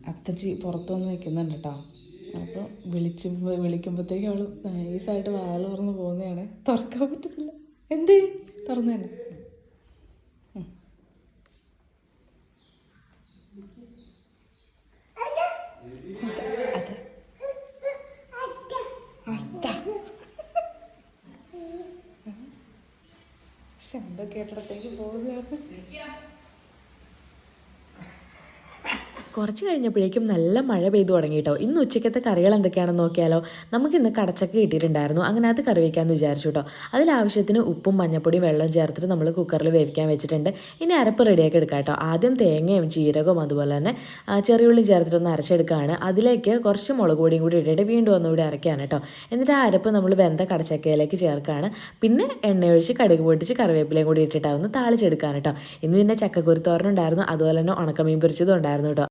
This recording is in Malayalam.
അത്തച്ചി പുറത്തുനിന്ന് നിൽക്കുന്നുണ്ട് കേട്ടോ. അപ്പോൾ വിളിക്കുമ്പോഴത്തേക്കും അവൾ നൈസായിട്ട് വാതിൽ തുറന്ന് പോകുന്നതാണ്. തുറക്കാൻ പറ്റത്തില്ല. എന്തേ തുറന്നു തന്നെ. ശബ്ദം കേട്ടിടത്തേക്ക് പോകുകയാണ്. കുറച്ച് കഴിഞ്ഞപ്പോഴേക്കും നല്ല മഴ പെയ്തു തുടങ്ങി കേട്ടോ. ഇന്ന് ഉച്ചയ്ക്കത്തെ കറികൾ എന്തൊക്കെയാണെന്ന് നോക്കിയാലോ. നമുക്കിന്ന് കടച്ചക്ക കിട്ടിയിട്ടുണ്ടായിരുന്നു. അങ്ങനെ അത് കറി വയ്ക്കാമെന്ന് വിചാരിച്ചു കേട്ടോ. അതിലാവശ്യത്തിന് ഉപ്പും മഞ്ഞപ്പൊടിയും വെള്ളവും ചേർത്തിട്ട് നമ്മൾ കുക്കറിൽ വേവിക്കാൻ വെച്ചിട്ടുണ്ട്. ഇനി അരപ്പ് റെഡിയാക്കി എടുക്കാം കേട്ടോ. ആദ്യം തേങ്ങയും ജീരകവും അതുപോലെ തന്നെ ചെറിയുള്ളിയും ചേർത്തിട്ടൊന്ന് അരച്ചെടുക്കുകയാണ്. അതിലേക്ക് കുറച്ച് മുളക് പൊടിയും കൂടി ഇട്ടിട്ട് വീണ്ടും ഒന്നുകൂടി അരയ്ക്കുകയാണ് കേട്ടോ. എന്നിട്ട് ആ അരപ്പ് നമ്മൾ വെന്ത കടച്ചക്കയിലേക്ക് ചേർക്കുകയാണ്. പിന്നെ എണ്ണയൊഴിച്ച് കടുക് പൊട്ടിച്ച് കറിവേപ്പിലയും കൂടി ഇട്ടിട്ട് ഒന്ന് താളിച്ചെടുക്കുകയാണ് കേട്ടോ. ഇന്ന് പിന്നെ ചക്കക്കുരുത്തോരനുണ്ടായിരുന്നു, അതുപോലെ തന്നെ ഉണക്കമീൻ പൊരിച്ചതും ഉണ്ടായിരുന്നു കേട്ടോ.